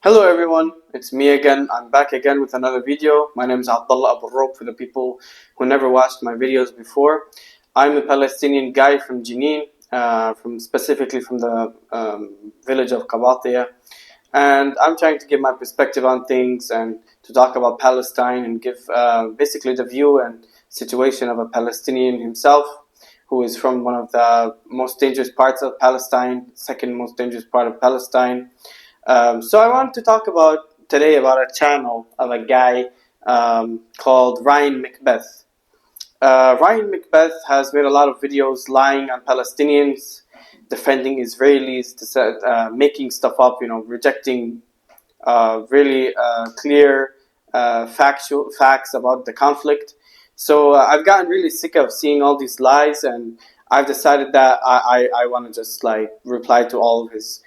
Hello everyone, it's me again. I'm back again with another video. My name is Abdullah Abu Rob for the people who never watched my videos before. I'm a Palestinian guy from Jenin, specifically from the village of Qabatia. And I'm trying to give my perspective on things and to talk about Palestine and give basically the view and situation of a Palestinian himself, who is from one of the most dangerous parts of Palestine, second most dangerous part of Palestine. So I wanted to talk today about a channel of a guy called Ryan Macbeth. Ryan Macbeth has made a lot of videos lying on Palestinians, defending Israelis, making stuff up, rejecting really clear facts about the conflict. So I've gotten really sick of seeing all these lies, and I've decided that I want to just reply to all of his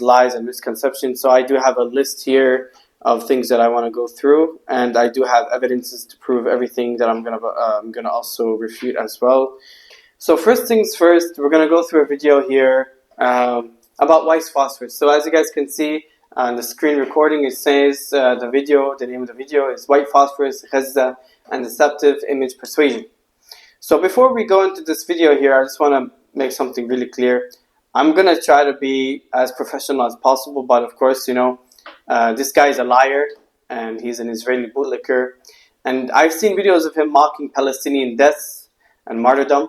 lies and misconceptions. So I do have a list here of things that I want to go through, and I do have evidences to prove everything that I'm gonna also refute as well. So first things first, we're gonna go through a video here about white phosphorus. So as you guys can see on the screen recording, it says the name of the video is White Phosphorus, Gaza, and Deceptive Image Persuasion. So before we go into this video here, I just want to make something really clear. I'm going to try to be as professional as possible, but of course, this guy is a liar, and he's an Israeli bootlicker. And I've seen videos of him mocking Palestinian deaths and martyrdom,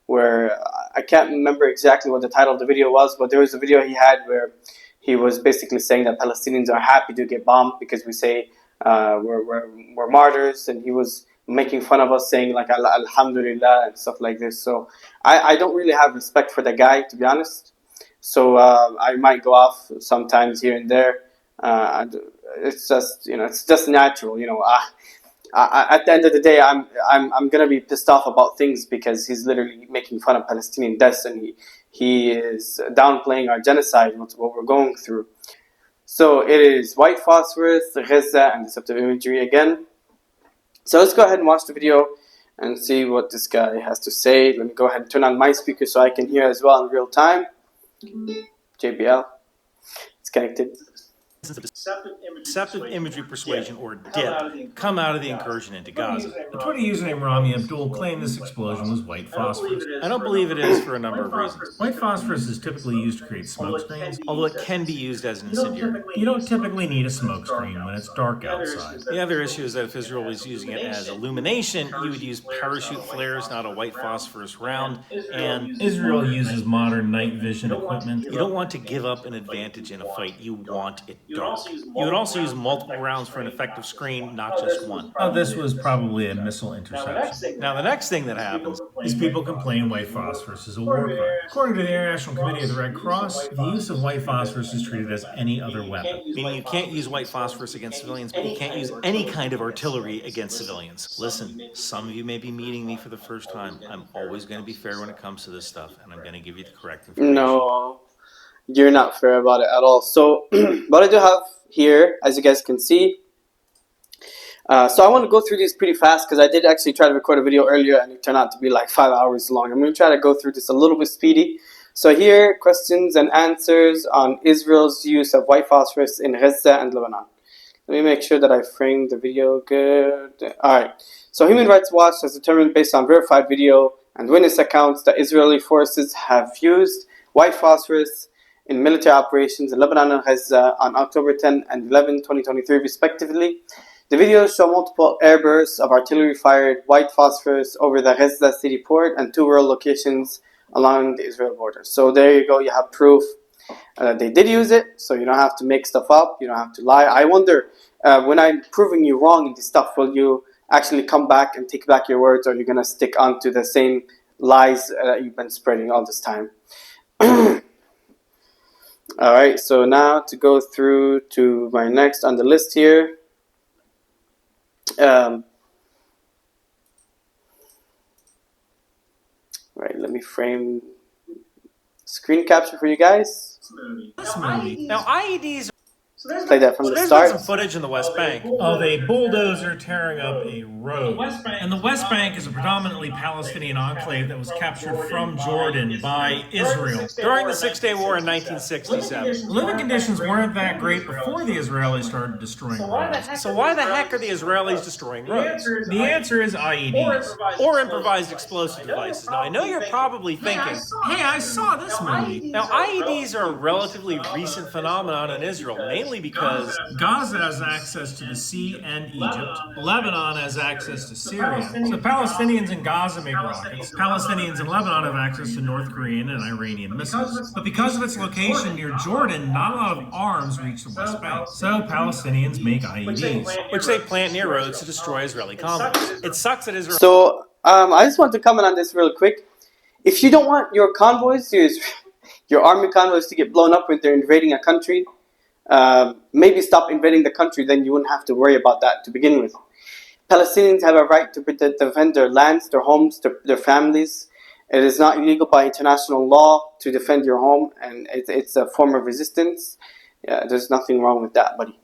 where I can't remember exactly what the title of the video was, but there was a video he had where he was basically saying that Palestinians are happy to get bombed because we say we're martyrs, and he was making fun of us, saying like Alhamdulillah and stuff like this. So I don't really have respect for the guy, to be honest. So I might go off sometimes here and there. It's just natural. At the end of the day, I'm gonna be pissed off about things because he's literally making fun of Palestinian deaths, and he is downplaying our genocide, what we're going through. So it is white phosphorus, Gaza, and deceptive imagery again. So let's go ahead and watch the video and see what this guy has to say. Let me go ahead and turn on my speaker so I can hear as well in real time. JBL, it's connected. Deceptive imagery persuasion, or DIP, come out of the incursion into Gaza. The Twitter username Rami Abdul claimed this explosion was white phosphorus. I don't believe it is for a number of reasons. White phosphorus is typically used to create smoke screens, although it can be used as an incendiary. You don't typically need a smoke screen when it's dark outside. The other issue is that if Israel was using it as illumination, you would use parachute flares, not a white phosphorus round, and Israel uses modern night vision equipment. You don't want to give up an advantage in a fight. You want it dark. You would also use multiple rounds for an effective screen, not just one. Oh, this was probably a missile interception. Now, the next thing that happens is people complain white phosphorus is a war crime. According to the International Committee of the Red Cross, the use of white phosphorus is treated as any other weapon. Meaning you can't use white phosphorus against civilians, but you can't use any kind of artillery against civilians. Listen, some of you may be meeting me for the first time. I'm always going to be fair when it comes to this stuff, and I'm going to give you the correct information. No, you're not fair about it at all. So what I do have here, as you guys can see, so I want to go through these pretty fast because I did actually try to record a video earlier and it turned out to be like 5 hours long. I'm going to try to go through this a little bit speedy. So here, questions and answers on Israel's use of white phosphorus in Gaza and Lebanon. Let me make sure that I framed the video good. Alright, so Human Rights Watch has determined, based on verified video and witness accounts, that Israeli forces have used white phosphorus in military operations in Lebanon and Gaza on October 10 and 11, 2023 respectively. The videos show multiple airbursts of artillery-fired white phosphorus over the Gaza city port and 2 rural locations along the Israel border. So there you go, you have proof that they did use it, so you don't have to make stuff up, you don't have to lie. I wonder, when I'm proving you wrong in this stuff, will you actually come back and take back your words, or you're going to stick onto the same lies that you've been spreading all this time? Alright, so now to go through to my next on the list here. Right, let me frame screen capture for you guys. Now, IEDs Play that from So the there's been start. some footage in the West Bank of a bulldozer tearing up a road. And the West Bank is a predominantly Palestinian enclave that was captured from Jordan by Israel during the Six-Day War in 1967. Living conditions weren't that great before the Israelis started destroying roads. So why the heck are the Israelis destroying roads? The answer is IEDs. Or improvised explosive devices. Now, I know you're probably thinking, Hey, I saw this movie. now IEDs are a relatively recent phenomenon in Israel, mainly because Gaza has access to the sea and Egypt. Lebanon has access to Syria. So Palestinians in Gaza make rockets. Palestinians in Lebanon have access to North Korean and Iranian missiles. But because of its location near Jordan, not a lot of arms reach the West Bank. So Palestinians make IEDs. which they plant near roads to destroy Israeli convoys. It sucks that Israel. So I just want to comment on this real quick. If you don't want your convoys, your army convoys to get blown up when they're invading a country, maybe stop invading the country, then you wouldn't have to worry about that to begin with. Palestinians have a right to defend their lands, their homes, their families. It is not illegal by international law to defend your home, and it's a form of resistance. Yeah, there's nothing wrong with that, buddy.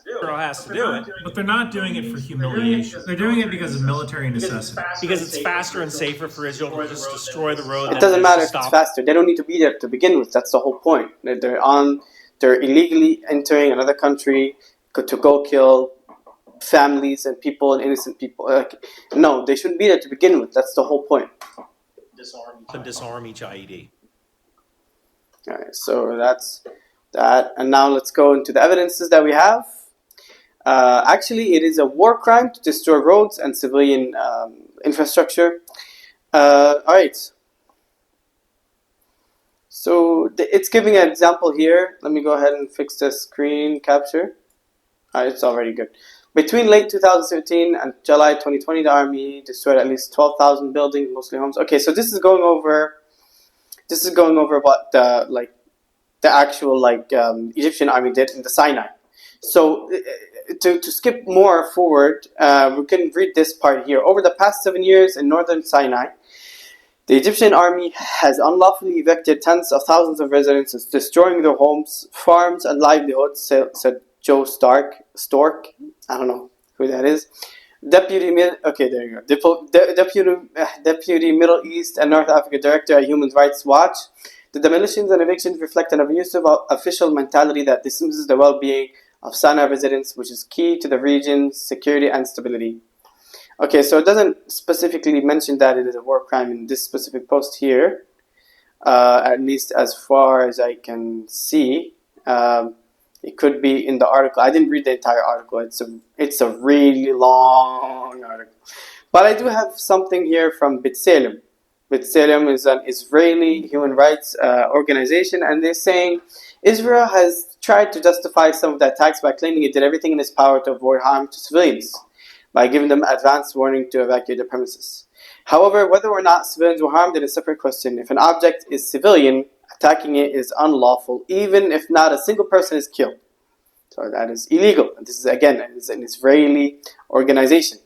Israel has to do it But they're not doing it for humiliation. They're doing it because of military necessity. because it's faster and safer for Israel to just destroy the road. It doesn't matter if it's faster. They don't need to be there to begin with. That's the whole point. They're illegally entering another country to go kill families and people and innocent people. No, they shouldn't be there to begin with. That's the whole point. Disarm each IED. All right, so that's that. And now let's go into the evidences that we have. Actually, it is a war crime to destroy roads and civilian infrastructure. All right. So it's giving an example here. Let me go ahead and fix the screen capture. All right, it's already good. Between late 2017 and July 2020, the army destroyed at least 12,000 buildings, mostly homes. Okay, so this is going over what the actual Egyptian army did in the Sinai. So to skip more forward, we can read this part here. Over the past 7 years in northern Sinai, the Egyptian army has unlawfully evicted tens of thousands of residents, destroying their homes, farms, and livelihoods, said Joe Stork. I don't know who that is. Deputy Middle East and North Africa Director at Human Rights Watch. The demolitions and evictions reflect an abusive official mentality that dismisses the well-being of Sinai residents, which is key to the region's security and stability. Okay, so it doesn't specifically mention that it is a war crime in this specific post here, at least as far as I can see. It could be in the article. I didn't read the entire article. It's a really long article. But I do have something here from B'Tselem. B'Tselem is an Israeli human rights organization, and they're saying Israel has tried to justify some of the attacks by claiming it did everything in its power to avoid harm to civilians, by giving them advance warning to evacuate the premises. However, whether or not civilians were harmed is a separate question. If an object is civilian, attacking it is unlawful, even if not a single person is killed. So that is illegal. And this is, again, it's an Israeli organization.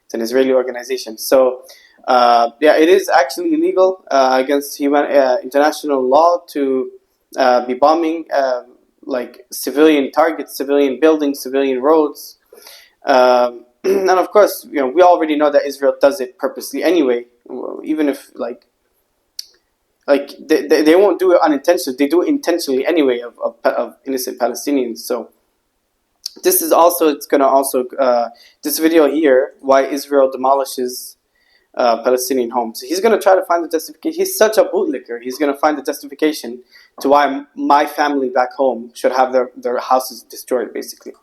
It's an Israeli organization. So, it is actually illegal against international law to be bombing civilian targets, civilian buildings, civilian roads. And of course, we already know that Israel does it purposely anyway. Even if they won't do it unintentionally, they do it intentionally anyway of innocent Palestinians. So this is this video here, why Israel demolishes Palestinian homes. He's going to try to find the justification. He's such a bootlicker. He's going to find the justification to why my family back home should have their houses destroyed, basically.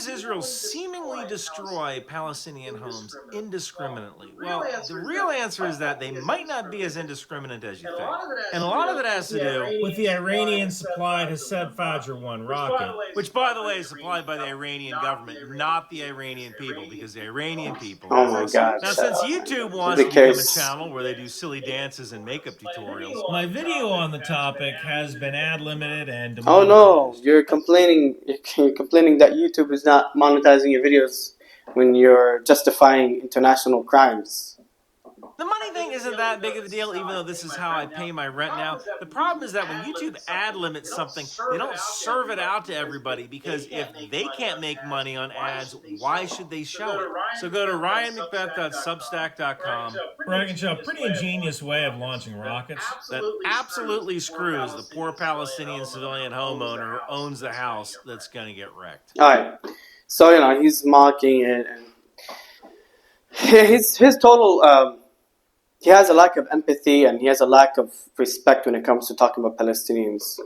Israel seemingly destroy Palestinian homes indiscriminately? Well, the real answer is that they might not be as indiscriminate as you think. And a lot of it has to do with the Iranian supplied Haseb Fajr 1 rocket. Which, by the way, is supplied by the Iranian government, not the Iranian people, because the Iranian people... Oh my God. Now, since YouTube wants to become a channel where they do silly dances and makeup tutorials... My video on the topic has been ad-limited and demonetized. Oh no, you're complaining that YouTube is not monetizing your videos when you're justifying international crimes. The money thing isn't that big of a deal, even though this is how I pay my rent now. The problem is that when YouTube ad limits something, they don't serve it out to everybody, because if they can't make money on ads, why should they show it? So go to ryanmcbeth.substack.com. Where I can show a pretty ingenious way of launching rockets that absolutely screws the poor Palestinian civilian homeowner who owns the house that's going to get wrecked. All right. So, he's mocking it, and his total, he has a lack of empathy, and he has a lack of respect when it comes to talking about Palestinians.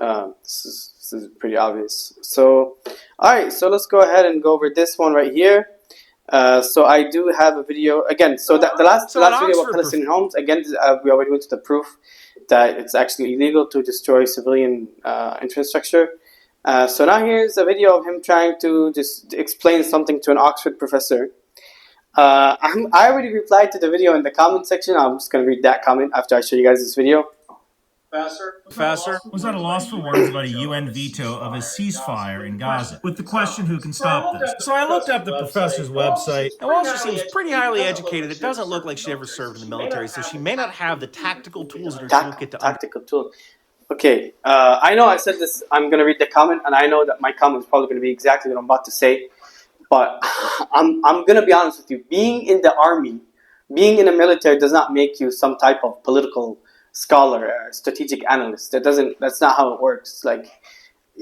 This is pretty obvious. So, all right, so let's go ahead and go over this one right here. So I do have a video, again, so the last video about Palestinian homes, again, we already went to the proof that it's actually illegal to destroy civilian infrastructure. So now here's a video of him trying to just explain something to an Oxford professor. I already replied to the video in the comment section. I'm just going to read that comment after I show you guys this video. Professor was at a loss for words about a UN veto of a ceasefire in Gaza, with the question who can stop this. So I looked up the professor's website. And while she seems pretty highly educated, it doesn't look like she ever served in the military, so she may not have the tactical tools in her toolkit to... Tactical tool. Okay, I know I said this, I'm going to read the comment, and I know that my comment is probably going to be exactly what I'm about to say, but I'm going to be honest with you. Being in the army, being in the military does not make you some type of political scholar or strategic analyst. That's not how it works. Like,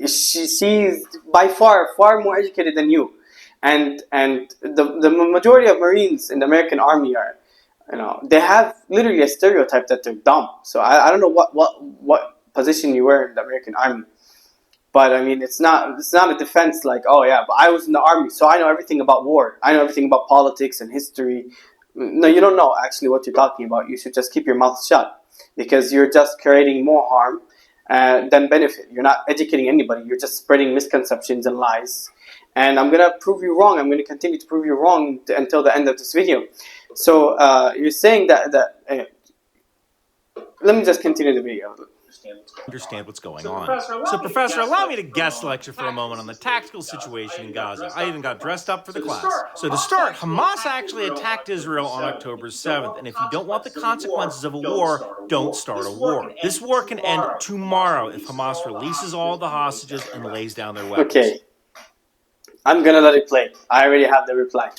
she's by far more educated than you, and the majority of Marines in the American Army are, they have literally a stereotype that they're dumb. So I don't know what position you were in the American Army, but I mean, it's not a defense like, oh yeah, but I was in the army, so I know everything about war, I know everything about politics and history. No, you don't know actually what you're talking about. You should just keep your mouth shut, because you're just creating more harm than benefit. You're not educating anybody. You're just spreading misconceptions and lies. And I'm going to prove you wrong. I'm going to continue to prove you wrong until the end of this video. So you're saying that let me just continue the video. Understand what's going on. So, Professor, allow me to guest lecture for a moment on the tactical situation in Gaza. I even got dressed up for the class. So to start, Hamas actually attacked Israel on October 7th, and if you don't want the consequences of a war, don't start a war. This war can end tomorrow if Hamas releases all the hostages and lays down their weapons. Okay, I'm gonna let it play. I already have the reply.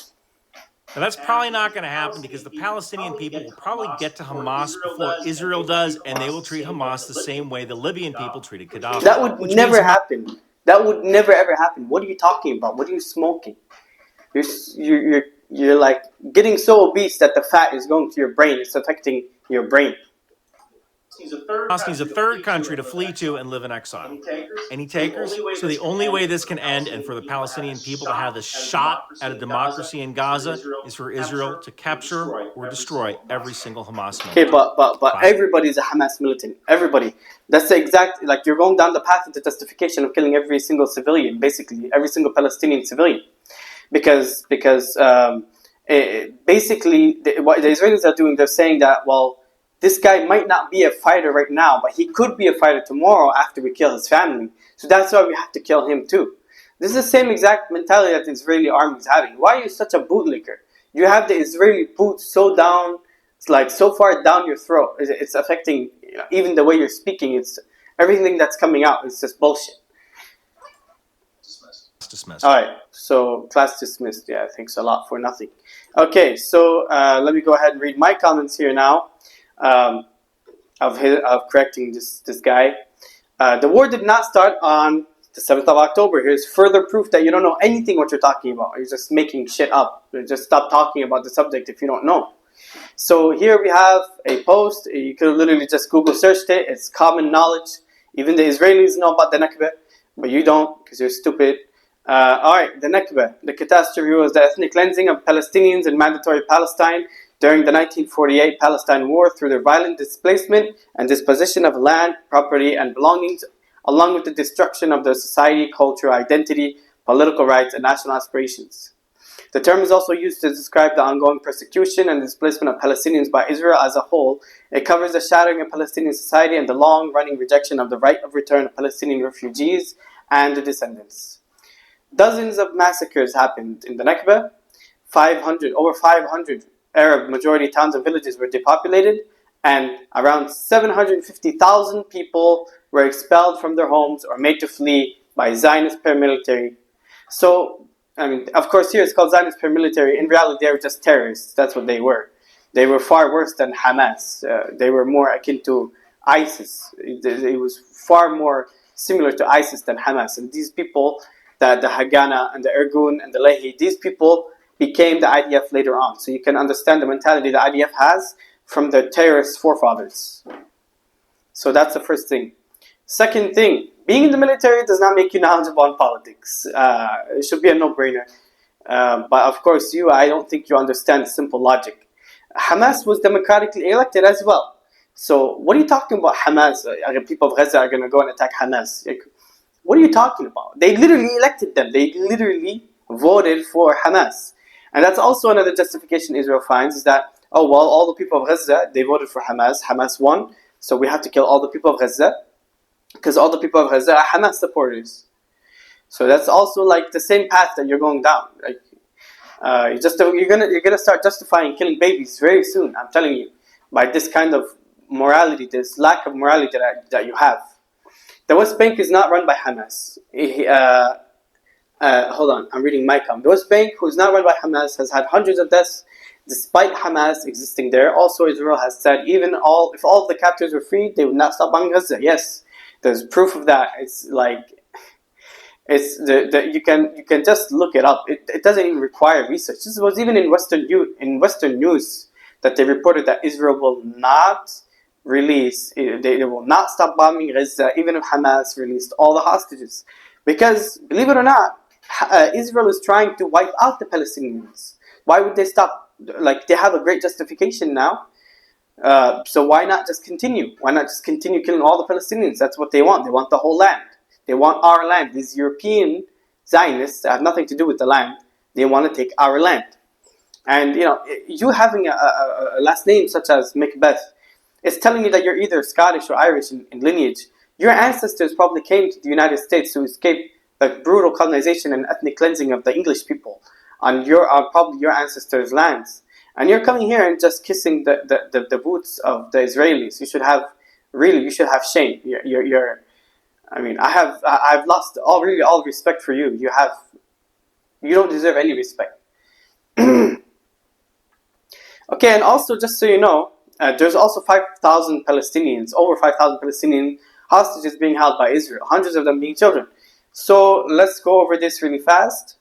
Now, that's probably not going to happen, because the Palestinian people will probably get to Hamas before Israel does, and they will treat Hamas the same way the Libyan people treated Gaddafi. That would never happen. That would never ever happen. What are you talking about? What are you smoking? You're like getting so obese that the fat is going to your brain. It's affecting your brain. Hamas needs a third country to flee to and live in exile. Any takers? So the only way this can end, and for the Palestinian people to have the shot at a democracy in Gaza, is for Israel to capture or destroy every single Hamas militant. Okay, but everybody's a Hamas militant. Everybody. That's the exact, like, you're going down the path of the justification of killing every single civilian, basically every single Palestinian civilian, because basically what the Israelis are doing, they're saying that, well, this guy might not be a fighter right now, but he could be a fighter tomorrow after we kill his family. So that's why we have to kill him too. This is the same exact mentality that the Israeli army is having. Why are you such a bootlicker? You have the Israeli boot so down, it's like so far down your throat. It's affecting, even the way you're speaking. It's everything that's coming out. It's just bullshit. Dismissed. All right, so class dismissed. Yeah, thanks a lot for nothing. Okay, so let me go ahead and read my comments here now. Of correcting this guy. The war did not start on the 7th of October. Here's further proof that you don't know anything what you're talking about. You're just making shit up. Just stop talking about the subject if you don't know. So here we have a post. You could literally just Google searched it. It's common knowledge. Even the Israelis know about the Nakba, but you don't because you're stupid. Alright, the Nakba. The catastrophe was the ethnic cleansing of Palestinians in mandatory Palestine during the 1948 Palestine War through their violent displacement and disposition of land, property, and belongings, along with the destruction of their society, culture, identity, political rights, and national aspirations. The term is also used to describe the ongoing persecution and displacement of Palestinians by Israel as a whole. It covers the shattering of Palestinian society and the long-running rejection of the right of return of Palestinian refugees and their descendants. Dozens of massacres happened in the Nakba. Over 500 Arab majority towns and villages were depopulated, and around 750,000 people were expelled from their homes or made to flee by Zionist paramilitary. So, I mean, of course, here it's called Zionist paramilitary. In reality, they were just terrorists. That's what they were. They were far worse than Hamas. They were more akin to ISIS. It was far more similar to ISIS than Hamas. And these people, the Haganah and the Irgun and the Lehi, these people became the IDF later on. So you can understand the mentality the IDF has from their terrorist forefathers. So that's the first thing. Second thing, being in the military does not make you knowledgeable on politics. It should be a no-brainer. But of course, I don't think you understand the simple logic. Hamas was democratically elected as well. So what are you talking about, Hamas? People of Gaza are going to go and attack Hamas. Like, what are you talking about? They literally elected them. They literally voted for Hamas. And that's also another justification Israel finds, is that, oh, well, all the people of Gaza, they voted for Hamas. Hamas won, so we have to kill all the people of Gaza, because all the people of Gaza are Hamas supporters. So that's also like the same path that you're going down. Like, you're gonna start justifying killing babies very soon. I'm telling you, by this kind of morality, this lack of morality that you have. The West Bank is not run by Hamas. Hold on, I'm reading my comment. The West Bank, who is not run by Hamas, has had hundreds of deaths despite Hamas existing there. Also, Israel has said if all of the captives were freed, they would not stop bombing Gaza. Yes, there's proof of that. It's like you can just look it up. It doesn't even require research. This was even in Western news that they reported that Israel will not release. They will not stop bombing Gaza even if Hamas released all the hostages, because believe it or not, Israel is trying to wipe out the Palestinians. Why would they stop? Like, they have a great justification now. So why not just continue? Why not just continue killing all the Palestinians? That's what they want. They want the whole land. They want our land. These European Zionists have nothing to do with the land. They want to take our land. And you having a last name such as Macbeth, it's telling you that you're either Scottish or Irish in lineage. Your ancestors probably came to the United States to escape the brutal colonization and ethnic cleansing of the English people on probably your ancestors' lands. And you're coming here and just kissing the boots of the Israelis. You should have shame. I've lost all respect for you. You don't deserve any respect. Okay, and also just so you know, there's also over 5,000 Palestinian hostages being held by Israel, hundreds of them being children. So let's go over this really fast.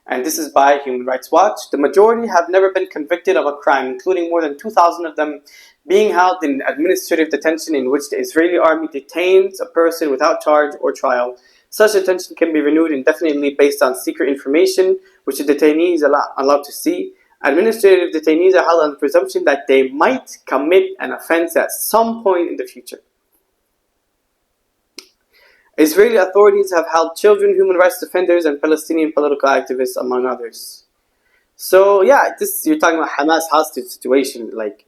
And this is by Human Rights Watch. The majority have never been convicted of a crime, including more than 2,000 of them being held in administrative detention, in which the Israeli army detains a person without charge or trial. Such detention can be renewed indefinitely based on secret information, which the detainee is allowed to see. Administrative detainees are held on the presumption that they might commit an offense at some point in the future. Israeli authorities have held children, human rights defenders, and Palestinian political activists, among others. So yeah, you're talking about Hamas hostage situation. Like,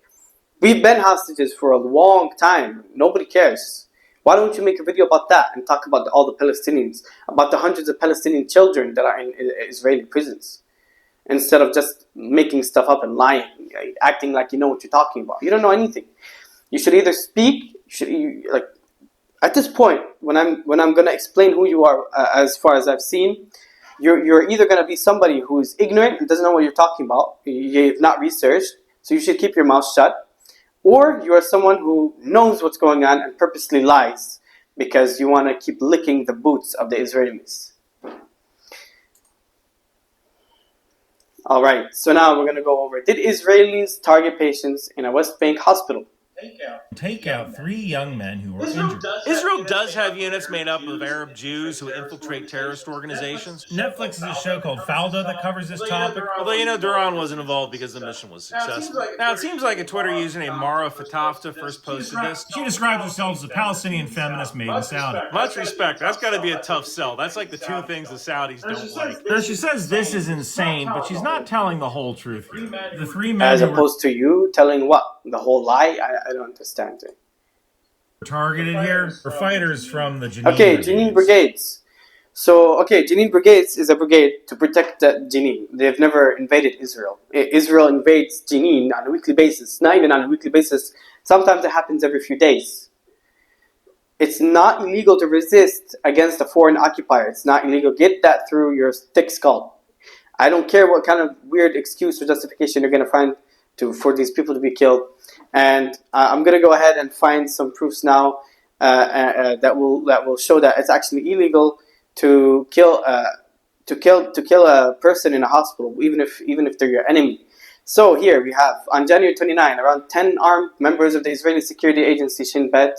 we've been hostages for a long time. Nobody cares. Why don't you make a video about that and talk about all the Palestinians, about the hundreds of Palestinian children that are in Israeli prisons, instead of just making stuff up and lying, acting like you know what you're talking about. You don't know anything. You should either speak. At this point, when I'm going to explain who you are, as far as I've seen, you're either going to be somebody who's ignorant and doesn't know what you're talking about. You've not researched, so you should keep your mouth shut. Or you are someone who knows what's going on and purposely lies because you want to keep licking the boots of the Israelis. Alright, so now we're going to go over, did Israelis target patients in a West Bank hospital? Take out 3 young men who were injured. Israel does have units made up of Arab Jews who infiltrate terrorist organizations. Netflix has a show called Faldo that covers this topic. Although, Duran wasn't involved because the mission was successful. Now, it seems like a Twitter user named Mara Fatafta first posted this. She describes herself as a Palestinian feminist made in Saudi. Much respect. That's got to be a tough sell. That's like the 2 things the Saudis don't like. Now, she says this is insane, but she's not telling the whole truth here. The 3 men as opposed to you telling what? The whole lie? I don't understand it. Targeted here are fighters from the Jenin Jenin brigades. So, okay, Jenin Brigades is a brigade to protect Jenin. They've never invaded Israel. Israel invades Jenin on a weekly basis, not even on a weekly basis. Sometimes it happens every few days. It's not illegal to resist against a foreign occupier. It's not illegal. Get that through your thick skull. I don't care what kind of weird excuse or justification you're going to find for these people to be killed. And I'm going to go ahead and find some proofs now that will show that it's actually illegal to kill a person in a hospital, even if they're your enemy. So here we have, on January 29, around 10 armed members of the Israeli security agency Shin Bet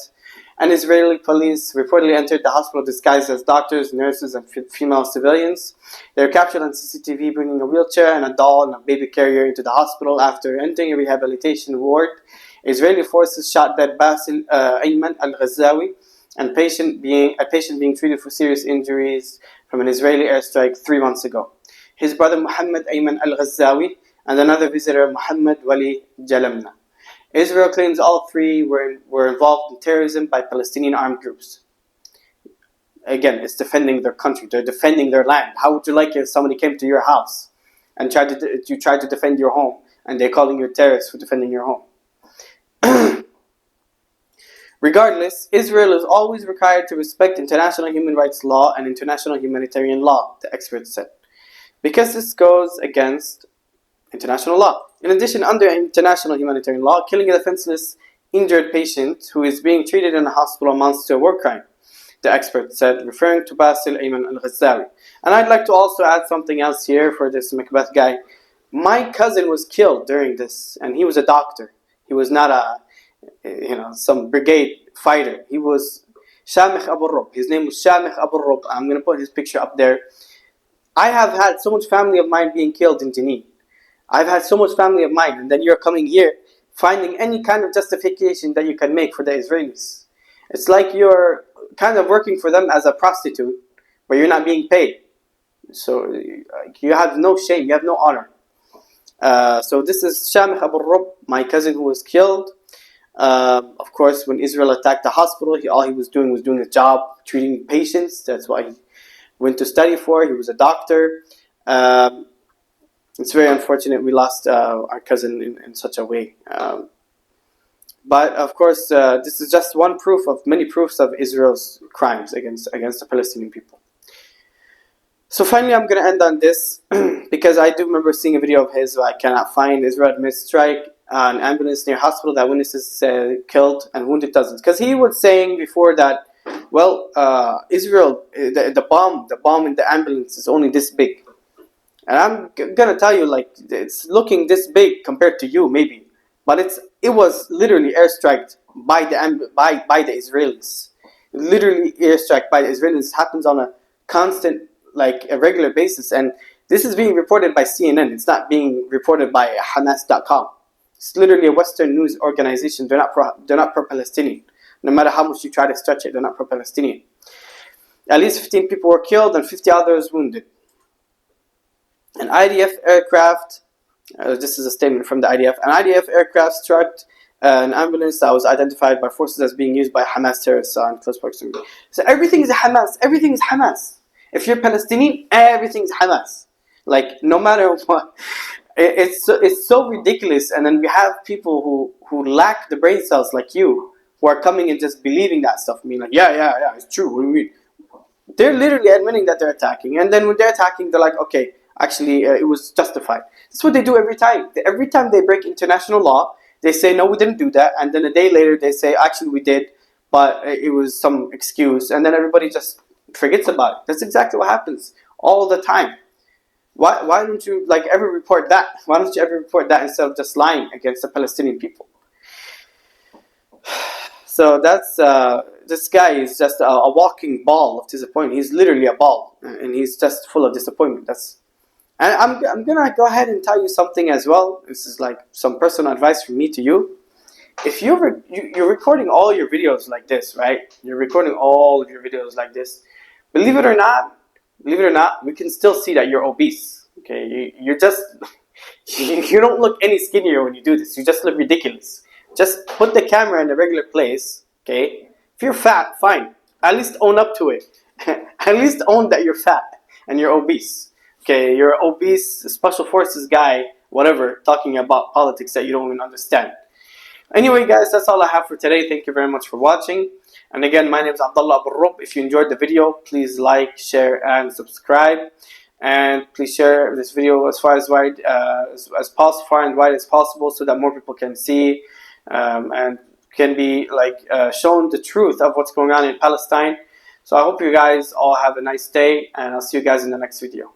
and Israeli police reportedly entered the hospital disguised as doctors, nurses, and female civilians. They were captured on CCTV bringing a wheelchair and a doll and a baby carrier into the hospital. After entering a rehabilitation ward, Israeli forces shot dead Basil Ayman al-Ghazawi, and a patient being treated for serious injuries from an Israeli airstrike 3 months ago. His brother Muhammad Ayman al-Ghazawi and another visitor Muhammad Wali Jalamna. Israel claims all three were involved in terrorism by Palestinian armed groups. Again, it's defending their country. They're defending their land. How would you like it if somebody came to your house and tried to defend your home, and they're calling you terrorists for defending your home? Regardless, Israel is always required to respect international human rights law and international humanitarian law, the experts said, because this goes against international law. In addition, under international humanitarian law, killing a defenseless, injured patient who is being treated in a hospital amounts to a war crime, the expert said, referring to Basil Ayman al-Ghazawi. And I'd like to also add something else here for this Macbeth guy. My cousin was killed during this, and he was a doctor. He was not some brigade fighter. He was Shamikh Abu Rob. His name was Shamikh Abu Rob. I'm going to put his picture up there. I have had so much family of mine being killed in Jenin. I've had so much family of mine, and then you're coming here finding any kind of justification that you can make for the Israelis. It's like you're kind of working for them as a prostitute, but you're not being paid. So you have no shame, you have no honor. So this is Shamikh Abu Rob, my cousin who was killed. Of course, when Israel attacked the hospital, all he was doing his job, treating patients. That's why he went to study for. He was a doctor. It's very unfortunate we lost our cousin in such a way. But of course, this is just one proof of many proofs of Israel's crimes against the Palestinian people. So finally, I'm going to end on this because I do remember seeing a video of his I cannot find. Israel admits strike an ambulance near hospital that witnesses killed and wounded dozens. Because he was saying before that, well, Israel, the bomb in the ambulance is only this big. And I'm gonna tell you, like, it's looking this big compared to you, maybe, but it was literally airstriked by the Israelis. Literally airstrike by the Israelis. It happens on a constant, like, a regular basis, and this is being reported by CNN. It's not being reported by Hamas.com. It's literally a Western news organization. They're not pro-Palestinian. No matter how much you try to stretch it, they're not pro-Palestinian. At least 15 people were killed and 50 others wounded. An IDF aircraft, this is a statement from the IDF, an IDF aircraft struck an ambulance that was identified by forces as being used by Hamas terrorists on close proximity. So everything is Hamas. Everything is Hamas. If you're Palestinian, everything is Hamas. Like, no matter what. It's so ridiculous. And then we have people who lack the brain cells like you, who are coming and just believing that stuff. I mean, like, yeah, it's true. What do you mean? They're literally admitting that they're attacking. And then when they're attacking, they're like, okay, actually, it was justified. That's what they do every time. Every time they break international law, they say, no, we didn't do that. And then a day later, they say, actually, we did, but it was some excuse. And then everybody just forgets about it. That's exactly what happens all the time. Why don't you ever report that? Why don't you ever report that instead of just lying against the Palestinian people? So that's this guy is just a walking ball of disappointment. He's literally a ball, and he's just full of disappointment. And I'm gonna go ahead and tell you something as well. This is like some personal advice from me to you. If you're recording all your videos like this, right? You're recording all of your videos like this. Believe it or not, we can still see that you're obese. Okay, you're just you don't look any skinnier when you do this. You just look ridiculous. Just put the camera in a regular place. Okay, if you're fat, fine. At least own up to it. At least own that you're fat and you're obese. Okay, you're obese, special forces guy, whatever, talking about politics that you don't even understand. Anyway, guys, that's all I have for today. Thank you very much for watching. And again, my name is Abdullah Abu Rob. If you enjoyed the video, please like, share, and subscribe. And please share this video as far and wide as possible, so that more people can see and can be shown the truth of what's going on in Palestine. So I hope you guys all have a nice day, and I'll see you guys in the next video.